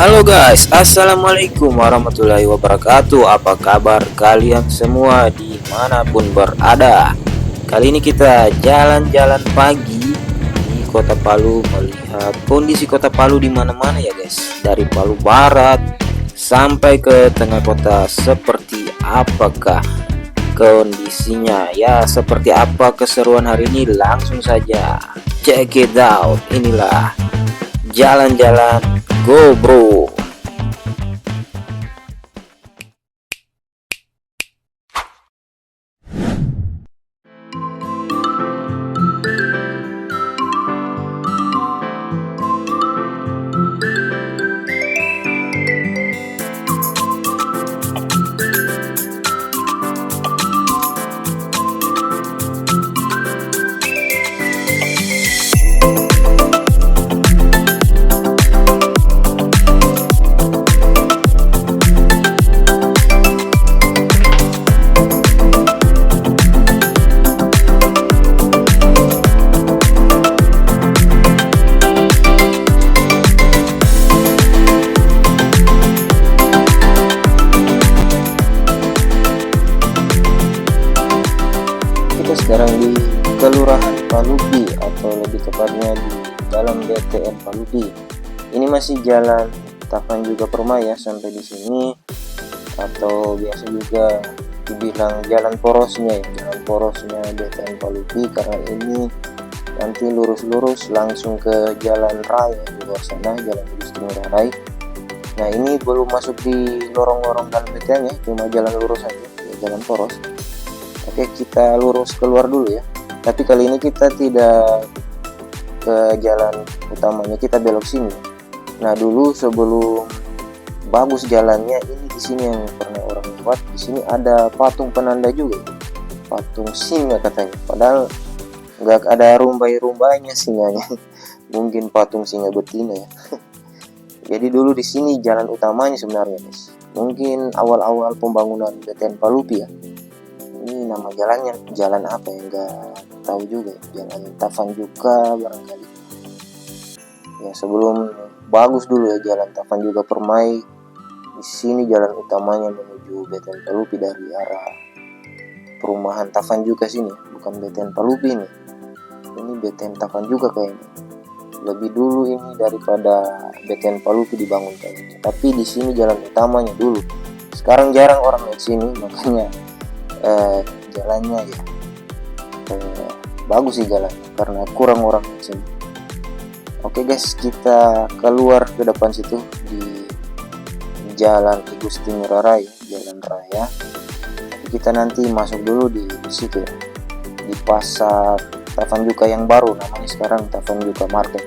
Halo guys, assalamualaikum warahmatullahi wabarakatuh. Apa kabar kalian semua dimanapun berada? Kali ini kita jalan-jalan pagi di Kota Palu, melihat kondisi Kota Palu di mana-mana ya guys. Dari Palu Barat sampai ke tengah kota, seperti apakah kondisinya? Ya, seperti apa keseruan hari ini? Langsung saja check it out. Inilah jalan-jalan go bro. Kita sekarang di Kelurahan Palupi, atau lebih tepatnya di dalam BTN Palupi. Ini masih jalan Tapan juga Permai ya, sampai di sini, atau biasa juga dibilang jalan porosnya ya, jalan porosnya BTN Palupi, karena ini nanti lurus-lurus langsung ke jalan raya di luar sana, jalan Gusti Ngurah Rai. Nah, ini belum masuk di lorong-lorong dalam BTN ya, cuma jalan lurus saja ya, jalan poros. Oke, kita lurus keluar dulu ya. Tapi kali ini kita tidak ke jalan utamanya, kita belok sini. Nah, dulu sebelum bagus jalannya, ini di sini yang pernah orang lewat. Di sini ada patung penanda juga, patung singa katanya. Padahal nggak ada rumbai-rumbainya singanya. Mungkin patung singa betina ya. Jadi dulu di sini jalan utamanya sebenarnya guys. Mungkin awal-awal pembangunan BTN Palupi ya. Ini nama jalannya jalan apa ya, nggak tahu juga, jalan Tafanjuka barangkali ya. Sebelum bagus dulu ya jalan Tafanjuka Permai, di sini jalan utamanya menuju BTN Palupi dari arah perumahan Tafanjuka sini, bukan BTN Palupi ini BTN Tafanjuka kayaknya. Lebih dulu ini daripada BTN Palupi dibangun kayaknya, tapi di sini jalan utamanya dulu. Sekarang jarang orang lewat sini, makanya jalannya ya bagus sih jalannya, karena kurang orang di sini. Oke guys, kita keluar ke depan situ di jalan Gusti Ngurah Rai, jalan raya. Tapi kita nanti masuk dulu di situ ya, di pasar Tafanjuka yang baru, namanya sekarang Tafanjuka Market.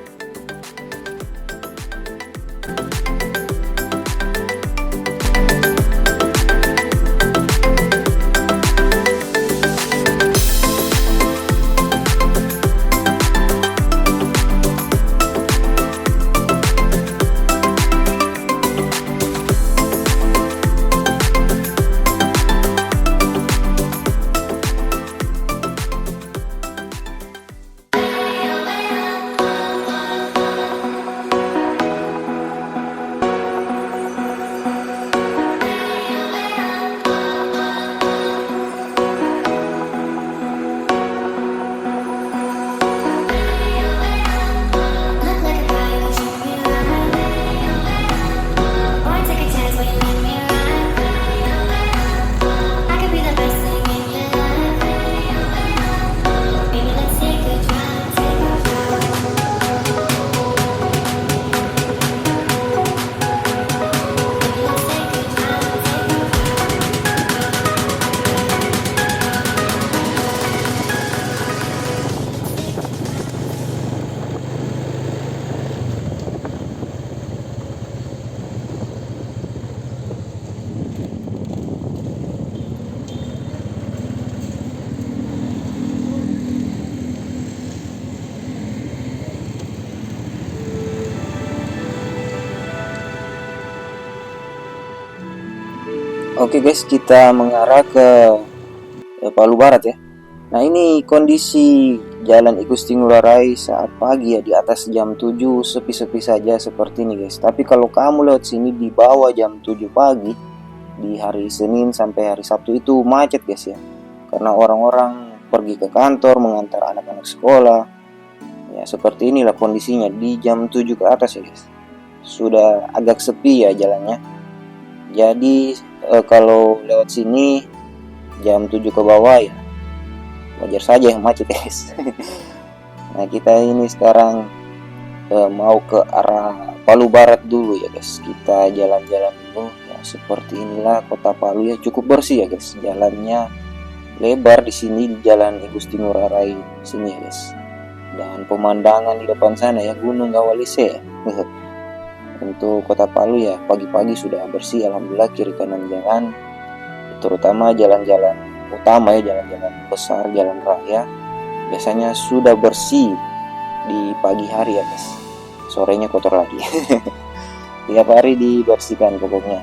Oke guys, kita mengarah ke Palu Barat ya. Nah, ini kondisi Jalan I Gusti Ngurah Rai saat pagi ya, di atas jam 7 sepi-sepi saja seperti ini guys. Tapi kalau kamu lewat sini di bawah jam 7 pagi di hari Senin sampai hari Sabtu itu macet guys ya. Karena orang-orang pergi ke kantor mengantar anak-anak sekolah. Ya, seperti inilah kondisinya di jam 7 ke atas ya guys. Sudah agak sepi ya jalannya. Jadi kalau lewat sini jam 7 ke bawah ya wajar saja yang macet guys. Nah, kita ini sekarang mau ke arah Palu Barat dulu ya guys. Kita jalan-jalan dulu ya, seperti inilah kota Palu ya, cukup bersih ya guys. Jalannya lebar di sini di Jalan I Gusti Ngurah Rai sini ya guys. Dan pemandangan di depan sana ya Gunung Kawalise ya. Untuk kota Palu ya pagi-pagi sudah bersih alhamdulillah. Kiri kanan jalan, terutama jalan-jalan utama ya, jalan-jalan besar, jalan raya biasanya sudah bersih di pagi hari ya guys. Sorenya kotor lagi. Tiap hari dibersihkan pokoknya.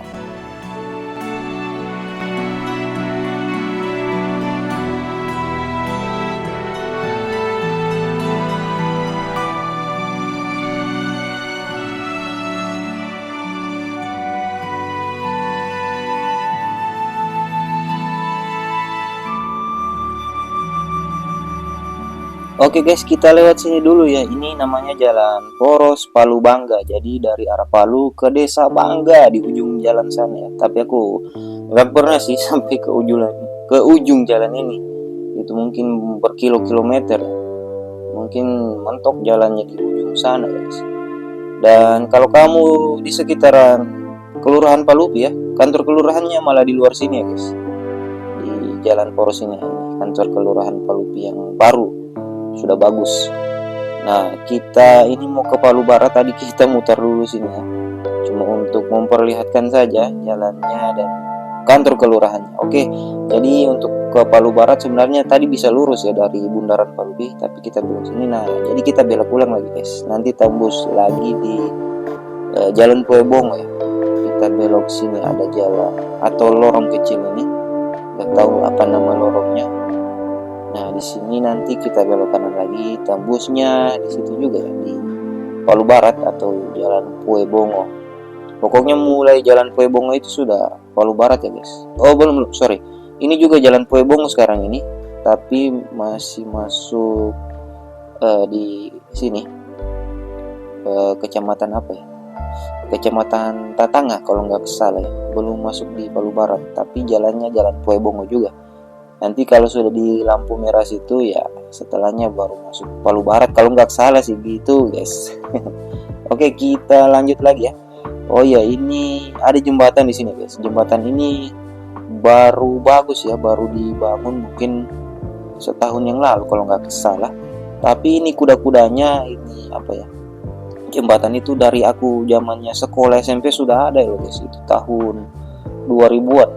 Oke guys, kita lewat sini dulu ya. Ini namanya Jalan Poros Palu Bangga. Jadi dari arah Palu ke Desa Bangga di ujung jalan sana ya. Tapi aku nggak pernah sih sampai ke ujung jalan ini. Itu mungkin berkilo-kilometer. Mungkin mentok jalannya di ujung sana guys. Dan kalau kamu di sekitaran Kelurahan Palupi ya, kantor kelurahannya malah di luar sini ya guys. Di Jalan Poros ini, kantor Kelurahan Palupi yang baru. Sudah bagus. Nah, kita ini mau ke Palu Barat. Tadi kita muter dulu sini ya, cuma untuk memperlihatkan saja jalannya dan kantor kelurahannya. Oke, jadi untuk ke Palu Barat sebenarnya tadi bisa lurus ya dari Bundaran Palupi, tapi kita belok sini. Nah, jadi kita belok ulang lagi guys. Nanti tembus lagi di Jalan Puebongo ya. Kita belok sini, ada jalan atau lorong kecil ini. Nggak tahu apa nama lorongnya. Nah, di sini nanti kita belok kanan lagi, tembusnya di situ juga ya, di Palu Barat atau Jalan Puebongo. Pokoknya mulai Jalan Puebongo itu sudah Palu Barat ya guys. Oh belum, sorry. Ini juga Jalan Puebongo sekarang ini, tapi masih masuk di sini kecamatan apa ya? Kecamatan Tatanga kalau nggak salah ya. Belum masuk di Palu Barat, tapi jalannya Jalan Puebongo juga. Nanti kalau sudah di lampu merah situ ya setelahnya baru masuk Palu Barat kalau nggak salah sih gitu guys. Oke, kita lanjut lagi ya. Oh ya, ini ada jembatan di sini guys. Jembatan ini baru bagus ya, baru dibangun mungkin setahun yang lalu kalau nggak salah. Tapi ini kuda-kudanya ini apa ya? Jembatan itu dari aku zamannya sekolah SMP sudah ada ya guys. Itu tahun 2000-an.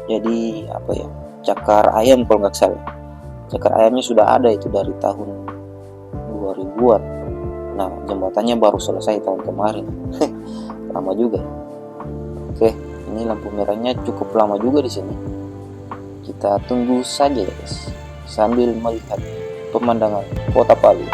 Jadi apa ya? Cakar ayam kalau nggak salah. Cakar ayamnya sudah ada itu dari tahun 2000-an. Nah, jembatannya baru selesai tahun kemarin. Lama juga. Oke, ini lampu merahnya cukup lama juga di sini. Kita tunggu saja ya guys, sambil melihat pemandangan Kota Palu.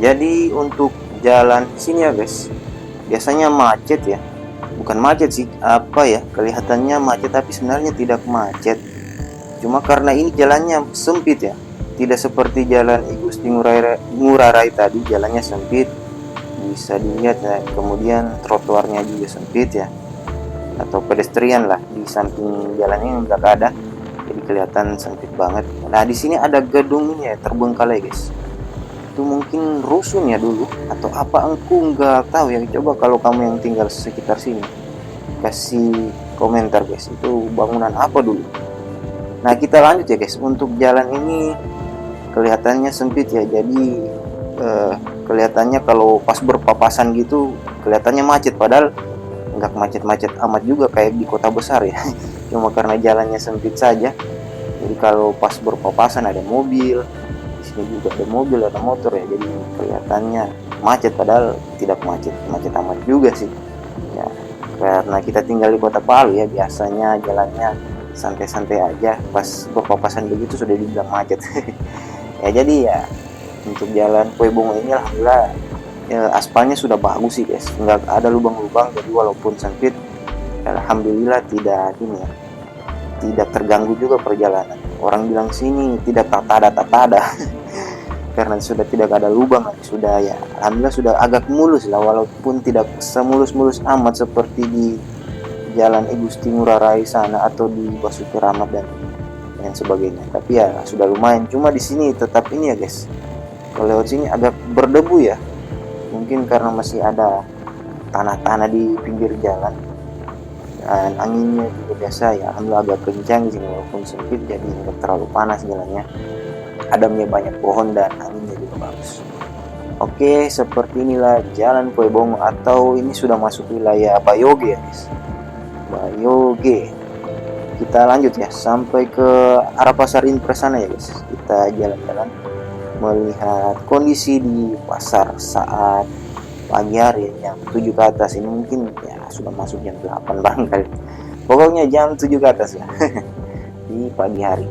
Jadi untuk jalan sini ya guys, biasanya macet ya. Bukan macet sih, apa ya, kelihatannya macet tapi sebenarnya tidak macet. Cuma karena ini jalannya sempit ya. Tidak seperti jalan I Gusti Ngurah Rai tadi, jalannya sempit. Bisa dilihat ya, kemudian trotoarnya juga sempit ya. Atau pedestrian lah di samping jalannya nggak ada. Jadi kelihatan sempit banget. Nah, di sini ada gedung ini ya, terbengkalai guys. Itu mungkin rusun ya dulu atau apa, aku nggak tahu ya. Coba kalau kamu yang tinggal sekitar sini kasih komentar guys, itu bangunan apa dulu. Nah, kita lanjut ya guys. Untuk jalan ini kelihatannya sempit ya, jadi kelihatannya kalau pas berpapasan gitu kelihatannya macet, padahal nggak macet-macet amat juga kayak di kota besar ya. Cuma karena jalannya sempit saja, jadi kalau pas berpapasan ada mobil, di sini juga ada mobil, ada motor ya, jadi kelihatannya macet, padahal tidak macet amat juga sih ya. Karena kita tinggal di kota Palu ya, biasanya jalannya santai-santai aja, pas berpapasan begitu sudah dibilang macet. Ya jadi ya, untuk jalan Kue Bongo ini alhamdulillah ya, aspalnya sudah bagus sih guys, nggak ada lubang-lubang, jadi walaupun sempit alhamdulillah tidak ini ya, tidak terganggu juga perjalanan. Orang bilang sini tidak tatada karena sudah tidak ada lubang lagi, sudah ya alhamdulillah sudah agak mulus lah, walaupun tidak semulus-mulus amat seperti di jalan Igusti Ngurah Rai sana atau di Basuki Rahmat dan sebagainya, tapi ya sudah lumayan. Cuma di sini tetap ini ya guys, kalau lewat sini agak berdebu ya, mungkin karena masih ada tanah-tanah di pinggir jalan, dan anginnya juga biasa ya alhamdulillah agak kencang di sini, walaupun sempit jadi nggak terlalu panas jalannya, adamnya banyak pohon dan anginnya juga bagus. Oke, seperti inilah jalan Kue Bongo, atau ini sudah masuk wilayah Bayoge ya guys, Bayoge. Kita lanjut ya sampai ke arah Pasar Impres sana ya guys, kita jalan-jalan melihat kondisi di pasar saat pagi hari jam 7 ke atas. Ini mungkin ya sudah masuk jam 8 barangkali, pokoknya jam 7 ke atas ya. Di pagi hari.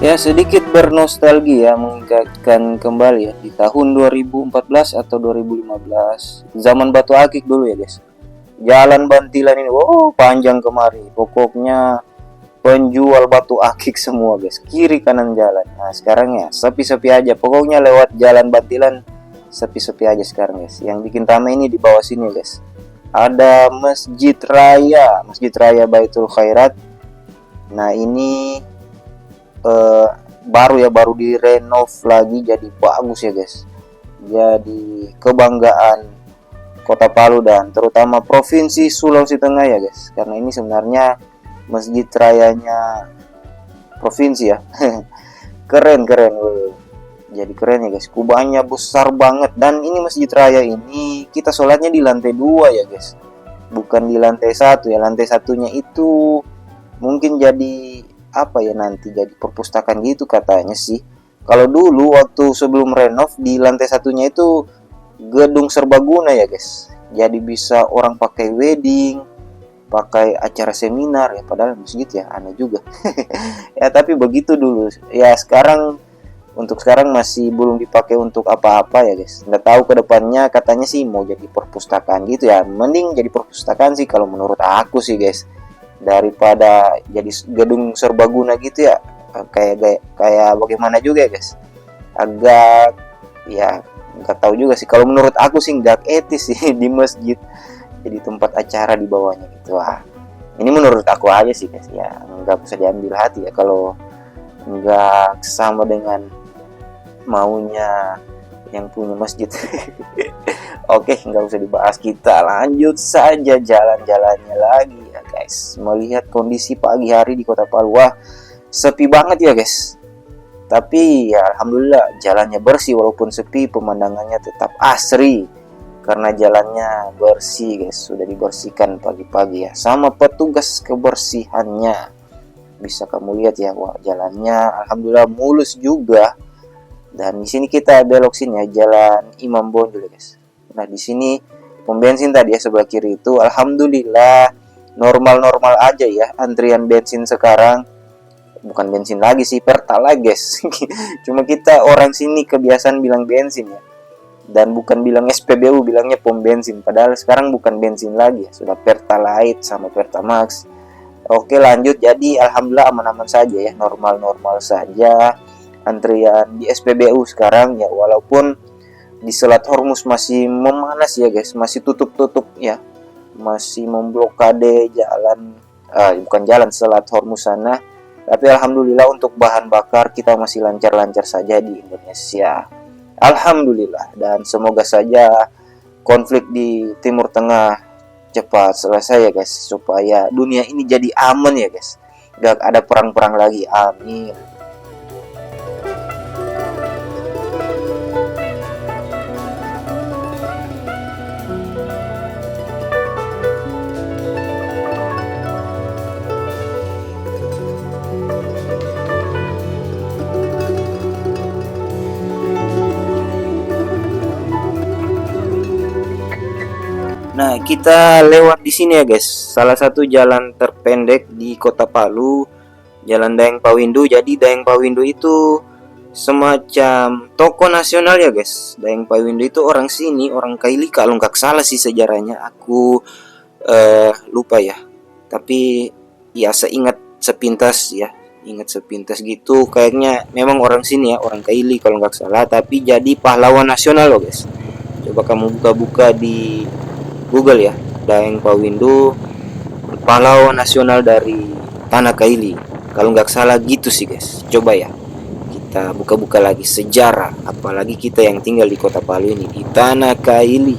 Ya, sedikit bernostalgia, mengingatkan kembali ya di tahun 2014 atau 2015, zaman Batu Akik dulu ya guys. Jalan Bantilan ini, wow, panjang kemari. Pokoknya penjual batu akik semua guys, kiri kanan jalan. Nah sekarang ya sepi-sepi aja. Pokoknya lewat jalan Bantilan sepi-sepi aja sekarang guys. Yang bikin ramai ini di bawah sini guys, ada Masjid Raya Baitul Khairat. Nah ini baru direnov lagi, jadi bagus ya guys. Jadi kebanggaan Kota Palu dan terutama Provinsi Sulawesi Tengah ya guys. Karena ini sebenarnya masjid rayanya provinsi ya. Keren. Jadi keren ya guys. Kubahnya besar banget, dan ini masjid raya ini kita sholatnya di lantai 2 ya guys. Bukan di lantai 1 ya. Lantai satunya itu mungkin jadi apa ya, nanti jadi perpustakaan gitu katanya sih. Kalau dulu waktu sebelum renov, di lantai satunya itu gedung serbaguna ya guys. Jadi bisa orang pakai wedding, pakai acara seminar ya, padahal masjid ya, aneh juga. Ya tapi begitu dulu. Ya sekarang, untuk sekarang masih belum dipakai untuk apa-apa ya guys. Nggak tahu ke depannya, katanya sih mau jadi perpustakaan gitu ya. Mending jadi perpustakaan sih kalau menurut aku sih guys, daripada jadi gedung serbaguna gitu ya. Kayak bagaimana juga ya guys, agak ya nggak tahu juga sih. Kalau menurut aku sih nggak etis sih di masjid jadi tempat acara di bawahnya gitu. Wah, ini menurut aku aja sih guys ya, nggak bisa diambil hati ya kalau nggak sama dengan maunya yang punya masjid. Oke, nggak usah dibahas, kita lanjut saja jalan-jalannya lagi ya guys. Melihat kondisi pagi hari di Kota Palu, wah sepi banget ya guys. Tapi ya alhamdulillah jalannya bersih, walaupun sepi pemandangannya tetap asri karena jalannya bersih guys. Sudah dibersihkan pagi-pagi ya sama petugas kebersihannya. Bisa kamu lihat ya, wah jalannya alhamdulillah mulus juga. Dan di sini kita belok sini ya, Jalan Imam Bonjol guys. Nah di sini pom bensin tadi ya sebelah kiri itu, alhamdulillah normal-normal aja ya antrian bensin sekarang. Bukan bensin lagi sih, Pertalite guys. Cuma kita orang sini kebiasaan bilang bensin ya, dan bukan bilang SPBU, bilangnya pom bensin. Padahal sekarang bukan bensin lagi ya, sudah Pertalite sama Pertamax. Oke lanjut, jadi alhamdulillah aman-aman saja ya, normal-normal saja antrian di SPBU sekarang ya. Walaupun di Selat Hormuz masih memanas ya guys, masih tutup ya, masih memblokade jalan, bukan jalan Selat Hormuz sana. Tapi alhamdulillah untuk bahan bakar kita masih lancar-lancar saja di Indonesia, alhamdulillah. Dan semoga saja konflik di Timur Tengah cepat selesai ya guys, supaya dunia ini jadi aman ya guys, gak ada perang-perang lagi, amin. Nah, kita lewat di sini ya guys. Salah satu jalan terpendek di Kota Palu, Jalan Daeng Pawindo. Jadi Daeng Pawindo itu semacam toko nasional ya guys. Daeng Pawindo itu orang sini, orang Kaili kalau nggak salah sih sejarahnya. Aku lupa ya. Tapi ya seingat sepintas ya, ingat sepintas gitu. Kayaknya memang orang sini ya, orang Kaili kalau nggak salah. Tapi jadi pahlawan nasional loh guys. Coba kamu buka-buka di Google ya, Daeng Pawindo, pahlawan nasional dari Tanah Kaili. Kalau nggak salah gitu sih guys. Coba ya kita buka-buka lagi sejarah, apalagi kita yang tinggal di Kota Palu ini, di Tanah Kaili.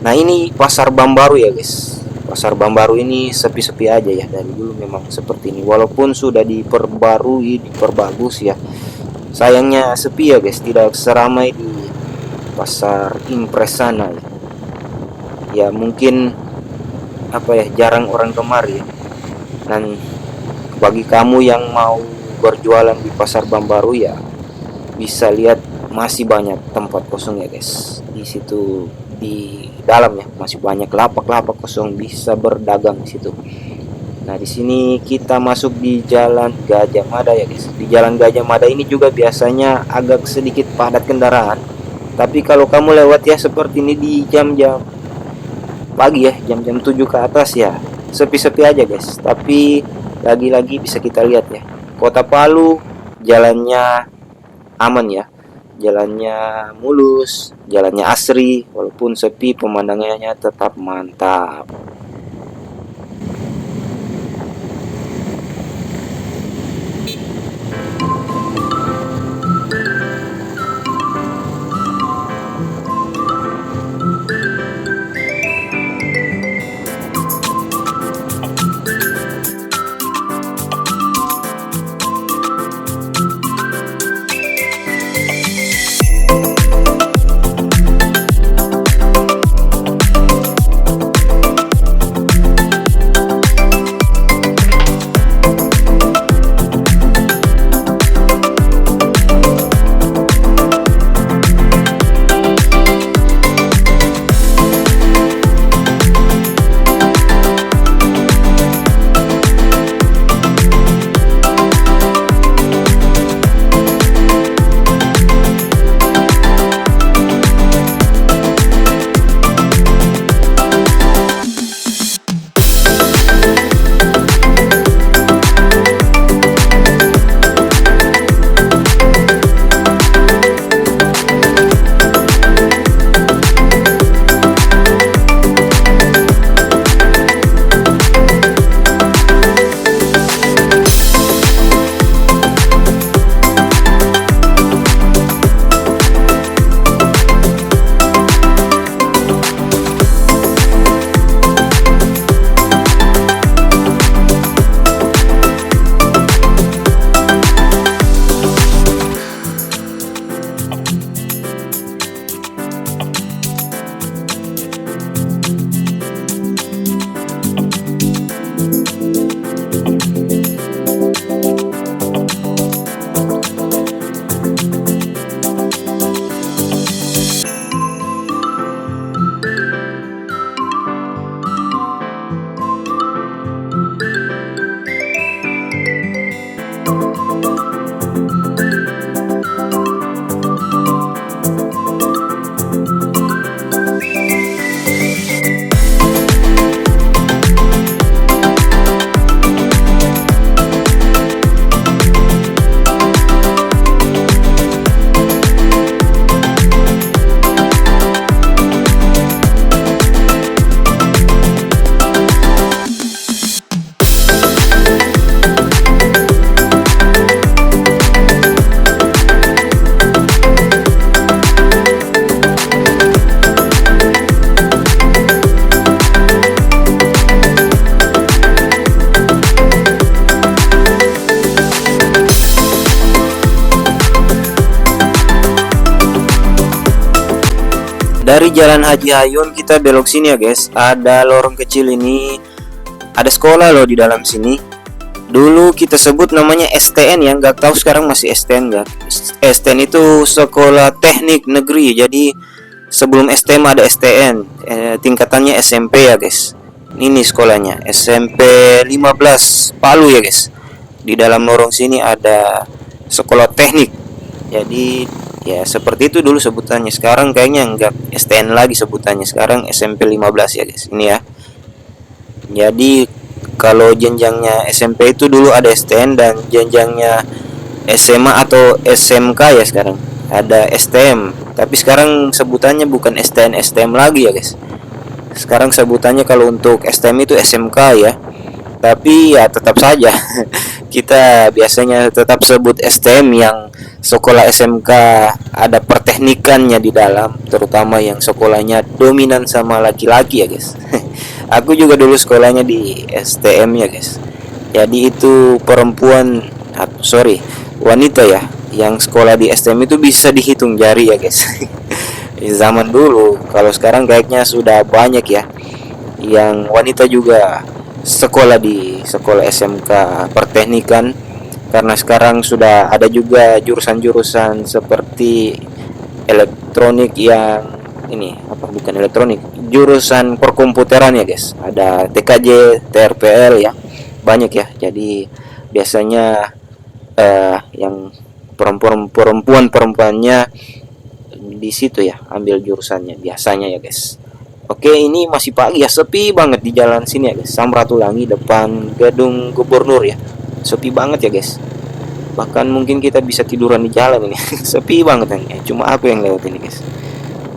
Nah ini Pasar Bambaru ya guys. Pasar Bambaru ini sepi-sepi aja ya, dari dulu memang seperti ini. Walaupun sudah diperbarui, diperbagus ya, sayangnya sepi ya guys, tidak seramai di Pasar Impres sana ya. Ya mungkin apa ya, jarang orang kemari ya. Dan bagi kamu yang mau berjualan di Pasar Bambaru ya, bisa lihat masih banyak tempat kosong ya guys. Di situ di dalam ya masih banyak lapak-lapak kosong, bisa berdagang di situ. Nah, di sini kita masuk di Jalan Gajah Mada ya guys. Di Jalan Gajah Mada ini juga biasanya agak sedikit padat kendaraan. Tapi kalau kamu lewat ya seperti ini di jam-jam pagi ya, jam-jam 7 ke atas ya, sepi-sepi aja guys. Tapi lagi-lagi bisa kita lihat ya, Kota Palu jalannya aman ya. Jalannya mulus, jalannya asri, walaupun sepi pemandangannya tetap mantap. Dari Jalan Haji Hayun kita belok sini ya guys. Ada lorong kecil ini, ada sekolah loh di dalam sini. Dulu kita sebut namanya STN ya, nggak tahu sekarang masih STN nggak. STN itu Sekolah Teknik Negeri. Jadi sebelum STM ada STN, tingkatannya SMP ya guys. Ini sekolahnya SMP 15 Palu ya guys. Di dalam lorong sini ada sekolah teknik. Jadi ya seperti itu dulu sebutannya. Sekarang kayaknya enggak STN lagi sebutannya, sekarang SMP 15 ya guys. Ini ya. Jadi kalau jenjangnya SMP itu dulu ada STN, dan jenjangnya SMA atau SMK ya sekarang ada STM. Tapi sekarang sebutannya bukan STN STM lagi ya guys. Sekarang sebutannya kalau untuk STM itu SMK ya. Tapi ya tetap saja kita biasanya tetap sebut STM yang sekolah SMK ada perteknikannya di dalam, terutama yang sekolahnya dominan sama laki-laki ya guys. Aku juga dulu sekolahnya di STM ya guys. Jadi itu perempuan, wanita ya, yang sekolah di STM itu bisa dihitung jari ya guys. Di zaman dulu, kalau sekarang kayaknya sudah banyak ya yang wanita juga sekolah di sekolah SMK perteknikan, karena sekarang sudah ada juga jurusan-jurusan seperti elektronik yang ini bukan elektronik, jurusan perkomputeran ya guys. Ada TKJ, TRPL ya. banyak ya. Jadi biasanya yang perempuannya di situ ya ambil jurusannya biasanya ya guys. Oke, ini masih pagi ya, sepi banget di jalan sini ya guys, Samratulangi depan gedung gubernur ya, sepi banget ya guys. Bahkan mungkin kita bisa tiduran di jalan ini. Sepi banget ini, cuma aku yang lewat ini guys.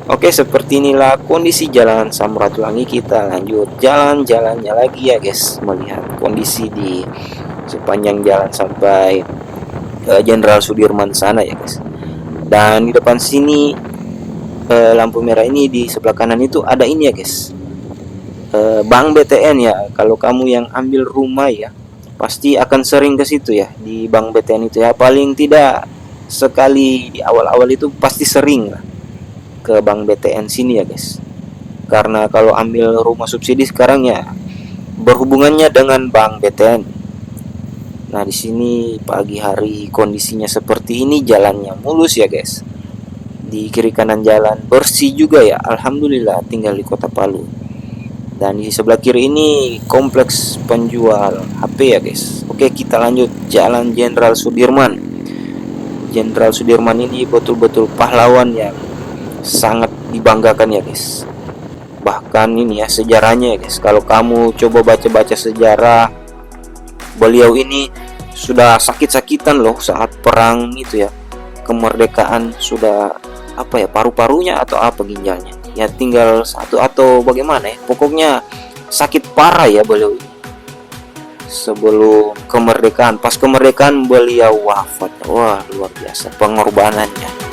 Oke, seperti inilah kondisi jalan Samratulangi. Kita lanjut jalan-jalannya lagi ya guys, melihat kondisi di sepanjang jalan sampai Jenderal Sudirman sana ya guys. Dan di depan sini lampu merah ini, di sebelah kanan itu ada ini ya guys, Bank BTN ya. Kalau kamu yang ambil rumah ya, pasti akan sering ke situ ya, di Bank BTN itu ya. Paling tidak sekali di awal-awal itu pasti sering lah ke Bank BTN sini ya guys. Karena kalau ambil rumah subsidi sekarang ya berhubungannya dengan Bank BTN. Nah, di sini pagi hari kondisinya seperti ini, jalannya mulus ya guys. Di kiri kanan jalan bersih juga ya, alhamdulillah, tinggal di Kota Palu. Dan di sebelah kiri ini kompleks penjual HP ya guys. Oke, kita lanjut jalan Jenderal Sudirman. Jenderal Sudirman ini betul-betul pahlawan yang sangat dibanggakan ya guys. Bahkan ini ya sejarahnya ya guys, kalau kamu coba baca-baca sejarah, beliau ini sudah sakit-sakitan loh saat perang itu ya, kemerdekaan. Sudah apa ya, paru-parunya atau apa, ginjalnya ya tinggal satu atau bagaimana ya, pokoknya sakit parah ya beliau ini sebelum kemerdekaan. Pas kemerdekaan beliau wafat. Wah, luar biasa pengorbanannya.